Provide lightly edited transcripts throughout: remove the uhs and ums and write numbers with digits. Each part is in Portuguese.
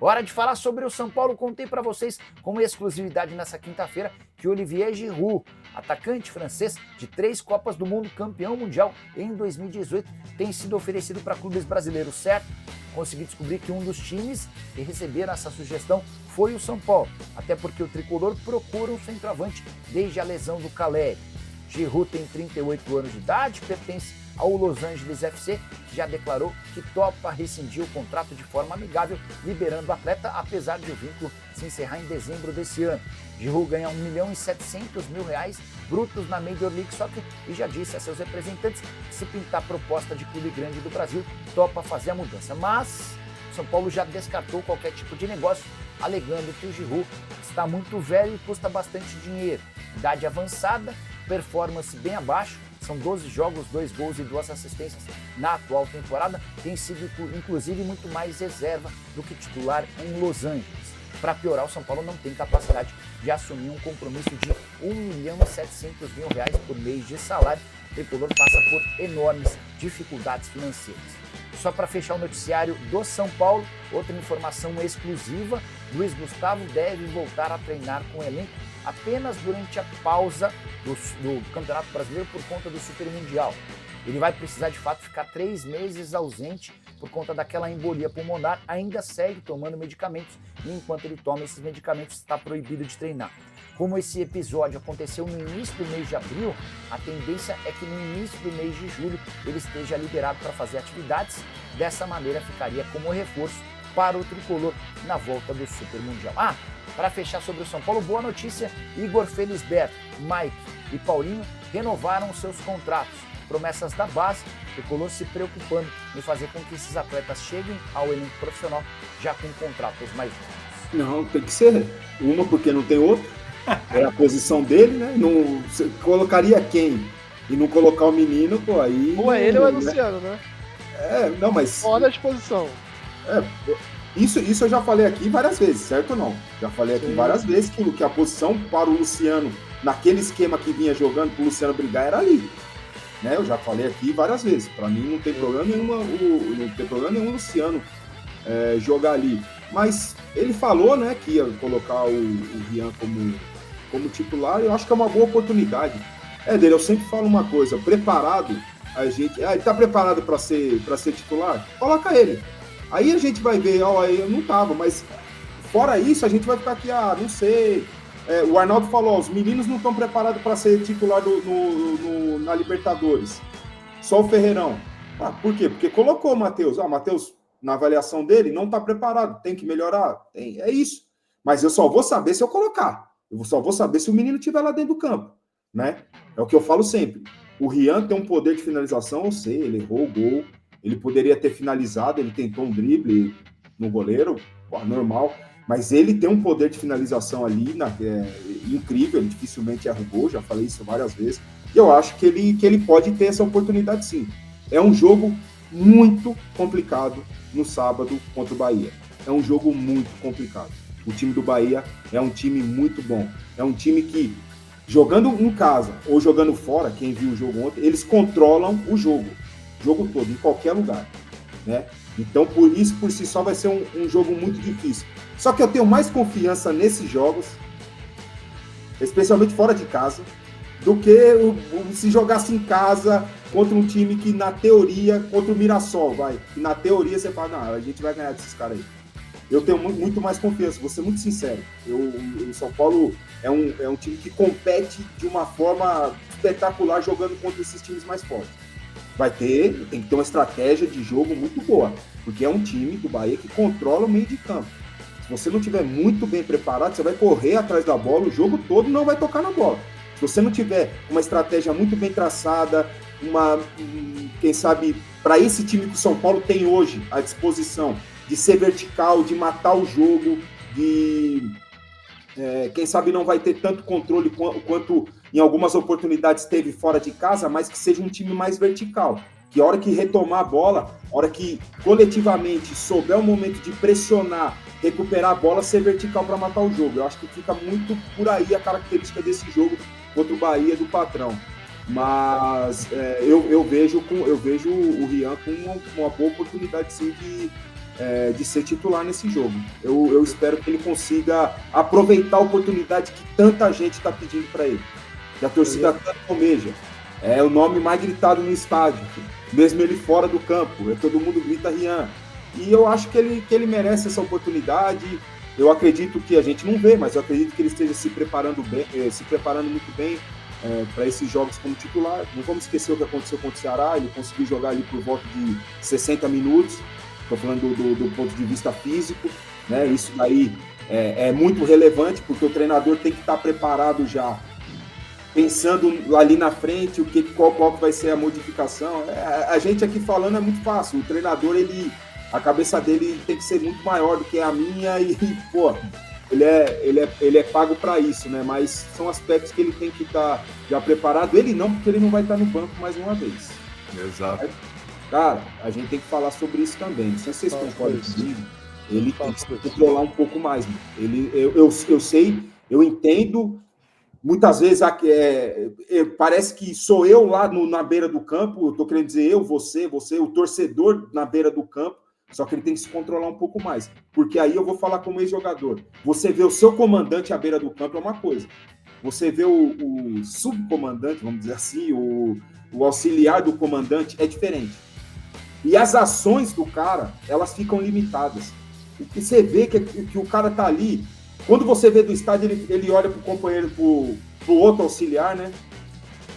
Hora de falar sobre o São Paulo. Contei para vocês com exclusividade nessa quinta-feira que Olivier Giroud, atacante francês de 3 Copas do Mundo, campeão mundial em 2018, tem sido oferecido para clubes brasileiros, certo? Consegui descobrir que um dos times que receberam essa sugestão foi o São Paulo, até porque o tricolor procura um centroavante desde a lesão do Caleri. Giroud tem 38 anos de idade, pertence ao Los Angeles FC, que já declarou que topa rescindir o contrato de forma amigável, liberando o atleta, apesar de o vínculo se encerrar em dezembro desse ano. Giroud ganha R$1.700.000 brutos na Major League Soccer e já disse a seus representantes que, se pintar proposta de clube grande do Brasil, topa fazer a mudança. Mas São Paulo já descartou qualquer tipo de negócio, alegando que o Giroud está muito velho e custa bastante dinheiro. Idade avançada, performance bem abaixo, são 12 jogos, 2 gols e 2 assistências na atual temporada, tem sido inclusive muito mais reserva do que titular em Los Angeles. Para piorar, o São Paulo não tem capacidade de assumir um compromisso de R$1.700.000 por mês de salário. O tricolor passa por enormes dificuldades financeiras. Só para fechar o noticiário do São Paulo, outra informação exclusiva: Luiz Gustavo deve voltar a treinar com o elenco apenas durante a pausa do Campeonato Brasileiro por conta do Super Mundial. Ele vai precisar de fato ficar 3 meses ausente por conta daquela embolia pulmonar, ainda segue tomando medicamentos e enquanto ele toma esses medicamentos está proibido de treinar. Como esse episódio aconteceu no início do mês de abril, a tendência é que no início do mês de julho ele esteja liberado para fazer atividades. Dessa maneira ficaria como reforço para o tricolor na volta do Super Mundial. Para fechar sobre o São Paulo, boa notícia: Igor Felisberto, Mike e Paulinho renovaram seus contratos. Promessas da base, o tricolor se preocupando em fazer com que esses atletas cheguem ao elenco profissional já com contratos mais longos. Não, tem que ser uma, porque não tem outra. É a posição dele, né? Não, você colocaria quem? E não colocar o menino, pô, aí... Ou é ele ou é Luciano, né? Não, mas... Fora a disposição. Isso eu já falei aqui várias vezes, certo ou não? Já falei aqui várias vezes que a posição para o Luciano, naquele esquema que vinha jogando para o Luciano brigar, era ali. Né? Eu já falei aqui várias vezes. Para mim não tem problema nenhum o Luciano jogar ali. Mas ele falou, né, que ia colocar o Rian como titular. Eu acho que é uma boa oportunidade. Dele, eu sempre falo uma coisa: preparado, a gente... ele tá preparado para ser titular? Coloca ele. Aí a gente vai ver, eu não tava, mas fora isso, a gente vai ficar aqui, não sei. O Arnaldo falou, os meninos não estão preparados para ser titular na Libertadores. Só o Ferreirão. Por quê? Porque colocou o Matheus. Matheus, na avaliação dele, não está preparado, tem que melhorar. É isso. Mas eu só vou saber se eu colocar. Eu só vou saber se o menino estiver lá dentro do campo. Né? É o que eu falo sempre. O Rian tem um poder de finalização, eu sei, ele errou o gol. Ele poderia ter finalizado, ele tentou um drible no goleiro, normal, mas ele tem um poder de finalização ali incrível, ele dificilmente erra o gol, já falei isso várias vezes, e eu acho que ele pode ter essa oportunidade sim. É um jogo muito complicado no sábado contra o Bahia, é um jogo muito complicado. O time do Bahia é um time muito bom, é um time que, jogando em casa ou jogando fora, quem viu o jogo ontem, eles controlam o jogo todo, em qualquer lugar, né? Então, por isso, por si só, vai ser um jogo muito difícil. Só que eu tenho mais confiança nesses jogos, especialmente fora de casa, do que se jogasse em casa contra um time que, na teoria, contra o Mirassol, que na teoria você fala, não, a gente vai ganhar desses caras aí. Eu tenho muito mais confiança, vou ser muito sincero. O São Paulo é um time que compete de uma forma espetacular jogando contra esses times mais fortes. Tem que ter uma estratégia de jogo muito boa, porque é um time do Bahia que controla o meio de campo. Se você não estiver muito bem preparado, você vai correr atrás da bola o jogo todo e não vai tocar na bola. Se você não tiver uma estratégia muito bem traçada, quem sabe, para esse time que o São Paulo tem hoje à disposição, de ser vertical, de matar o jogo, quem sabe não vai ter tanto controle quanto em algumas oportunidades teve fora de casa, mas que seja um time mais vertical, que a hora que retomar a bola, a hora que coletivamente souber o momento de pressionar, recuperar a bola, ser vertical para matar o jogo. Eu acho que fica muito por aí a característica desse jogo contra o Bahia do Patrão. Mas eu vejo o Rian com uma boa oportunidade sim de ser titular nesse jogo. Eu espero que ele consiga aproveitar a oportunidade que tanta gente está pedindo para ele, que a torcida tanto almeja. É o nome mais gritado no estádio, mesmo ele fora do campo, todo mundo grita Rian. E eu acho que ele merece essa oportunidade. Eu acredito que a gente não vê, mas eu acredito que ele esteja se preparando muito bem para esses jogos como titular. Não vamos esquecer o que aconteceu contra o Ceará, ele conseguiu jogar ali por volta de 60 minutos, estou falando do ponto de vista físico, né? Isso daí é muito relevante, porque o treinador tem que estar preparado já, pensando ali na frente, qual vai ser a modificação. A gente aqui falando é muito fácil, o treinador, a cabeça dele tem que ser muito maior do que a minha e pô, ele é pago para isso, né? Mas são aspectos que ele tem que estar já preparado. Ele não, porque ele não vai estar no banco mais uma vez. Exato. Cara, a gente tem que falar sobre isso também. Não sei se vocês concordam comigo. Ele tem que se controlar um pouco mais. Eu sei, eu entendo. Muitas vezes parece que sou eu lá na beira do campo. Eu estou querendo dizer você, o torcedor na beira do campo. Só que ele tem que se controlar um pouco mais. Porque aí eu vou falar como ex-jogador. Você vê o seu comandante à beira do campo é uma coisa. Você vê o subcomandante, vamos dizer assim, o auxiliar do comandante é diferente. E as ações do cara, elas ficam limitadas. E você vê que o cara tá ali. Quando você vê do estádio, ele olha pro companheiro, pro outro auxiliar, né?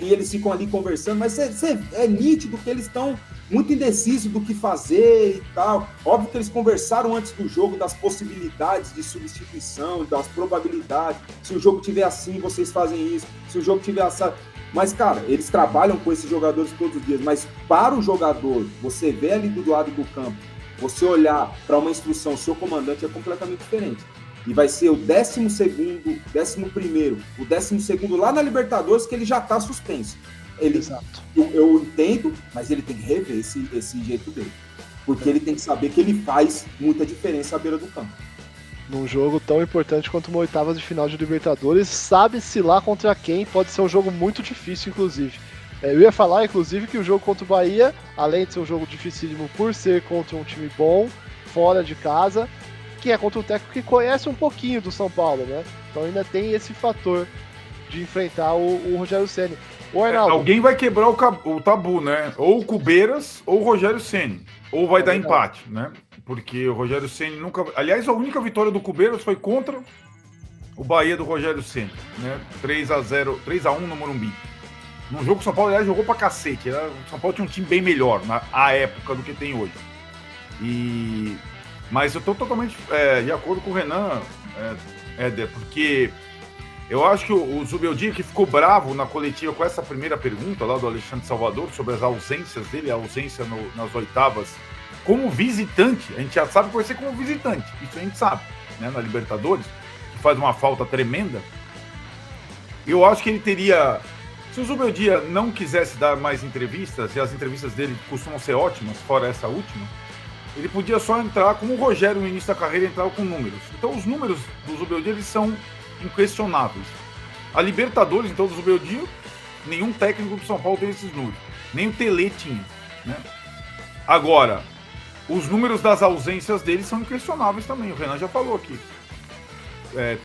E eles ficam ali conversando, mas é nítido que eles estão muito indecisos do que fazer e tal. Óbvio que eles conversaram antes do jogo das possibilidades de substituição, das probabilidades. Se o jogo tiver assim, vocês fazem isso. Se o jogo tiver assado. Mas, cara, eles trabalham com esses jogadores todos os dias. Mas para o jogador, você ver ali do lado do campo, você olhar para uma instrução, seu comandante é completamente diferente. E vai ser o 12º, 11º, o 12º lá na Libertadores, que ele já está suspenso. Exato. Eu entendo, mas ele tem que rever esse jeito dele. Porque ele tem que saber que ele faz muita diferença à beira do campo. Num jogo tão importante quanto uma oitava de final de Libertadores, sabe-se lá contra quem, pode ser um jogo muito difícil, inclusive. Eu ia falar, inclusive, que o jogo contra o Bahia, além de ser um jogo dificílimo por ser contra um time bom, fora de casa, que é contra um técnico que conhece um pouquinho do São Paulo, né? Então ainda tem esse fator de enfrentar o Rogério Ceni. Alguém vai quebrar o tabu, né? Ou o Cubeiras ou o Rogério Ceni. Ou vai dar empate, né? Porque o Rogério Ceni nunca... Aliás, a única vitória do Cubeiras foi contra o Bahia do Rogério Ceni, né? 3-1 no Morumbi. Num jogo que o São Paulo, aliás, jogou pra cacete. O São Paulo tinha um time bem melhor na época do que tem hoje. Mas eu tô totalmente de acordo com o Renan, Éder, porque eu acho que o Zubeldia, que ficou bravo na coletiva com essa primeira pergunta lá do Alexandre Salvador sobre as ausências dele, a ausência nas oitavas como visitante, a gente já sabe que vai ser como visitante, isso a gente sabe, né, na Libertadores, que faz uma falta tremenda. Eu acho que ele teria, se o Zubeldia não quisesse dar mais entrevistas, e as entrevistas dele costumam ser ótimas, fora essa última, ele podia só entrar como o Rogério no início da carreira entrava com números. Então os números do Zubeldia, eles são inquestionáveis. A Libertadores, então, do Zubeldia, nenhum técnico do São Paulo tem esses números. Nem o Tele tinha, né? Agora, os números das ausências dele são inquestionáveis também. O Renan já falou aqui.